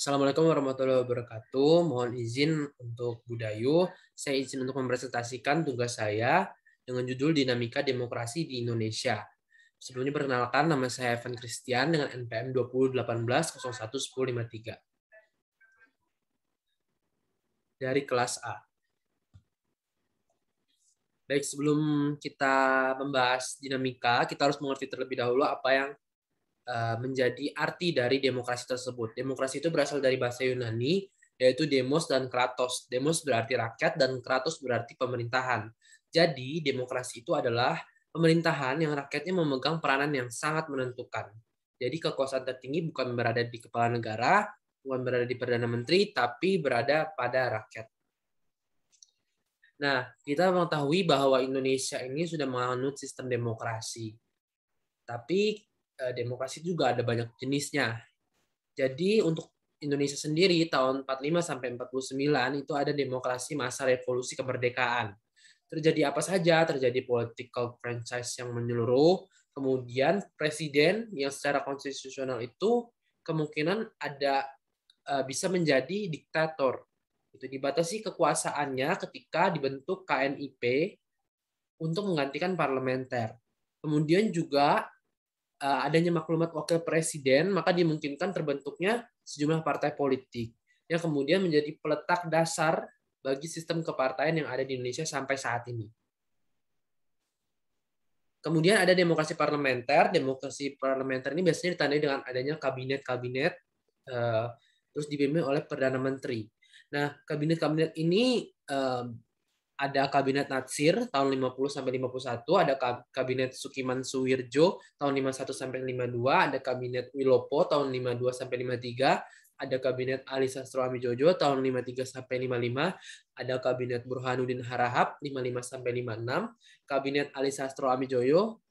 Assalamualaikum warahmatullahi wabarakatuh. Mohon izin untuk Budayu. Saya izin untuk mempresentasikan tugas saya dengan judul Dinamika Demokrasi di Indonesia. Sebelumnya perkenalkan, nama saya Evan Christian dengan NPM 2018-01-1053 dari kelas A. Baik, sebelum kita membahas dinamika, kita harus mengerti terlebih dahulu apa yang menjadi arti dari demokrasi tersebut. Demokrasi itu berasal dari bahasa Yunani, yaitu demos dan kratos. Demos berarti rakyat dan kratos berarti pemerintahan. Jadi, demokrasi itu adalah pemerintahan yang rakyatnya memegang peranan yang sangat menentukan. Jadi, kekuasaan tertinggi bukan berada di kepala negara, bukan berada di Perdana Menteri, tapi berada pada rakyat. Nah, kita mengetahui bahwa Indonesia ini sudah menganut sistem demokrasi. Tapi demokrasi juga ada banyak jenisnya. Jadi untuk Indonesia sendiri tahun 45 sampai 49 itu ada demokrasi masa revolusi kemerdekaan. Terjadi apa saja? Terjadi political franchise yang menyeluruh, kemudian presiden yang secara konstitusional itu kemungkinan ada bisa menjadi diktator. Itu dibatasi kekuasaannya ketika dibentuk KNIP untuk menggantikan parlementer. Kemudian juga adanya maklumat wakil presiden, maka dimungkinkan terbentuknya sejumlah partai politik yang kemudian menjadi peletak dasar bagi sistem kepartaian yang ada di Indonesia sampai saat ini. Kemudian ada demokrasi parlementer. Demokrasi parlementer ini biasanya ditandai dengan adanya kabinet-kabinet, terus dipimpin oleh Perdana Menteri. Nah, kabinet-kabinet ini ada kabinet Natsir tahun 50 sampai 51, ada kabinet Sukiman Suwirjo tahun 51 sampai 52, ada kabinet Wilopo tahun 52 sampai 53, ada kabinet Ali Sastro Amijojo tahun 53 sampai 55, ada kabinet Burhanuddin Harahap 55 sampai 56, kabinet Ali Sastro Amijoyo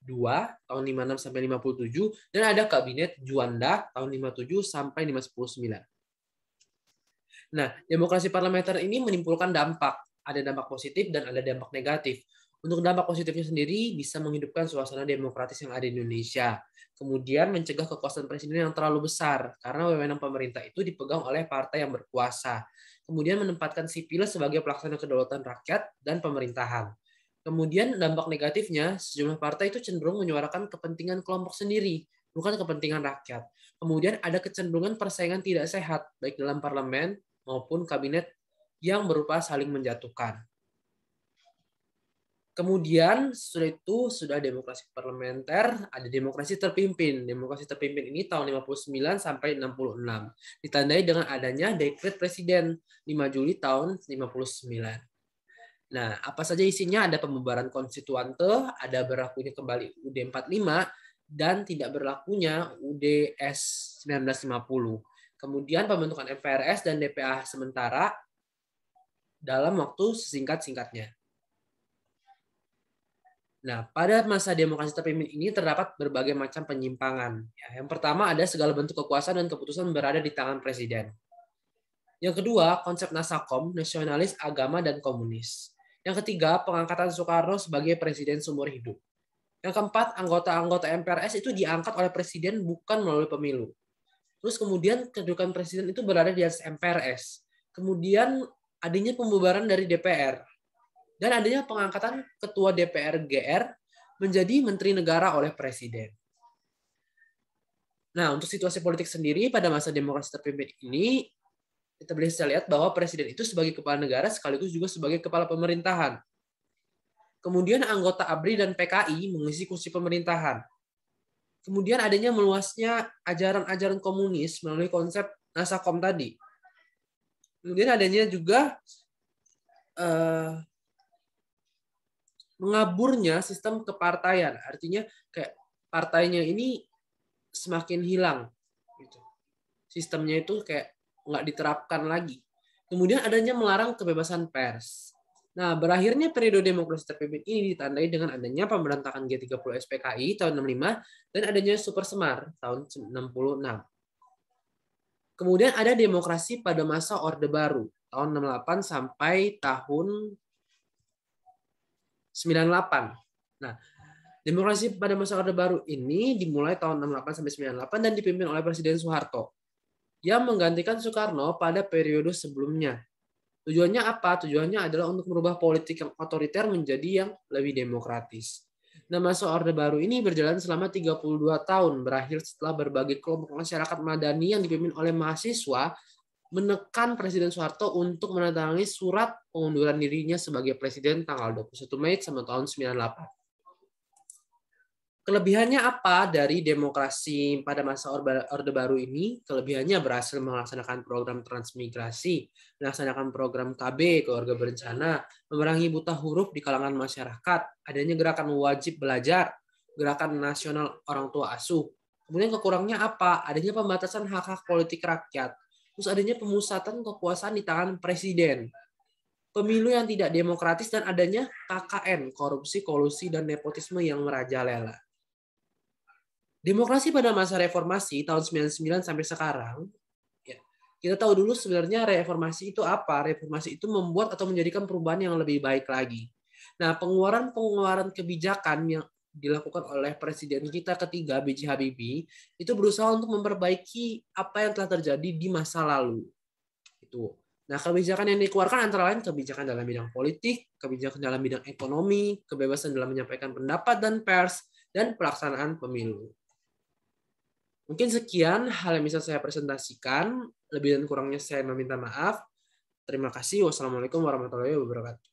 2 tahun 56 sampai 57, dan ada kabinet Juanda tahun 57 sampai 59. Nah, demokrasi parlementer ini menimbulkan dampak. Ada dampak positif dan ada dampak negatif. Untuk dampak positifnya sendiri bisa menghidupkan suasana demokratis yang ada di Indonesia. Kemudian mencegah kekuasaan presiden yang terlalu besar karena wewenang pemerintah itu dipegang oleh partai yang berkuasa. Kemudian menempatkan sipil sebagai pelaksana kedaulatan rakyat dan pemerintahan. Kemudian dampak negatifnya, sejumlah partai itu cenderung menyuarakan kepentingan kelompok sendiri, bukan kepentingan rakyat. Kemudian ada kecenderungan persaingan tidak sehat, baik dalam parlemen maupun kabinet yang berupa saling menjatuhkan. Kemudian sudah demokrasi parlementer, ada demokrasi terpimpin. Demokrasi terpimpin ini tahun 59 sampai 66. Ditandai dengan adanya dekret presiden 5 Juli tahun 59. Nah, apa saja isinya? Ada pembubaran konstituante, ada berlakunya kembali UUD 45 dan tidak berlakunya UUD S 1950. Kemudian pembentukan MPRS dan DPA sementara dalam waktu sesingkat-singkatnya. Nah, pada masa demokrasi terpimpin ini terdapat berbagai macam penyimpangan. Yang pertama ada segala bentuk kekuasaan dan keputusan berada di tangan presiden. Yang kedua, konsep Nasakom, nasionalis, agama, dan komunis. Yang ketiga, pengangkatan Soekarno sebagai presiden seumur hidup. Yang keempat, anggota-anggota MPRS itu diangkat oleh presiden bukan melalui pemilu. Terus kemudian kedudukan presiden itu berada di atas MPRS. Kemudian adanya pembubaran dari DPR. Dan adanya pengangkatan ketua DPR GR menjadi menteri negara oleh presiden. Nah, untuk situasi politik sendiri pada masa demokrasi terpimpin ini, kita bisa lihat bahwa presiden itu sebagai kepala negara sekaligus juga sebagai kepala pemerintahan. Kemudian anggota ABRI dan PKI mengisi kursi pemerintahan. Kemudian adanya meluasnya ajaran-ajaran komunis melalui konsep Nasakom tadi. Kemudian adanya juga mengaburnya sistem kepartaian, artinya kayak partainya ini semakin hilang, gitu. Sistemnya itu kayak nggak diterapkan lagi. Kemudian adanya melarang kebebasan pers. Nah, berakhirnya periode demokrasi terpimpin ini ditandai dengan adanya pemberontakan G30 SPKI tahun 65 dan adanya Super Semar tahun 66. Kemudian ada demokrasi pada masa Orde Baru tahun 68 sampai tahun 98. Nah, demokrasi pada masa Orde Baru ini dimulai tahun 68 sampai 98 dan dipimpin oleh Presiden Soeharto. yang menggantikan Soekarno pada periode sebelumnya. Tujuannya apa? Tujuannya adalah untuk merubah politik yang otoriter menjadi yang lebih demokratis. Nah, masa Orde Baru ini berjalan selama 32 tahun, berakhir setelah berbagai kelompok masyarakat madani yang dipimpin oleh mahasiswa menekan Presiden Soeharto untuk menandatangani surat pengunduran dirinya sebagai presiden tanggal 21 Mei tahun 98. Kelebihannya apa dari demokrasi pada masa Orde Baru ini? Kelebihannya berhasil melaksanakan program transmigrasi, melaksanakan program KB, keluarga berencana, memerangi buta huruf di kalangan masyarakat, adanya gerakan wajib belajar, gerakan nasional orang tua asuh. Kemudian kekurangnya apa? Adanya pembatasan hak-hak politik rakyat. Terus adanya pemusatan kekuasaan di tangan presiden. Pemilu yang tidak demokratis dan adanya KKN, korupsi, kolusi, dan nepotisme yang merajalela. Demokrasi pada masa reformasi tahun 99 sampai sekarang, ya, kita tahu dulu sebenarnya reformasi itu apa. Reformasi itu membuat atau menjadikan perubahan yang lebih baik lagi. Nah, pengeluaran kebijakan yang dilakukan oleh Presiden kita ketiga, B.J. Habibie, itu berusaha untuk memperbaiki apa yang telah terjadi di masa lalu. Itu. Nah, kebijakan yang dikeluarkan antara lain kebijakan dalam bidang politik, kebijakan dalam bidang ekonomi, kebebasan dalam menyampaikan pendapat dan pers, dan pelaksanaan pemilu. Mungkin sekian hal yang bisa saya presentasikan. Lebih dan kurangnya saya meminta maaf. Terima kasih. Wassalamualaikum warahmatullahi wabarakatuh.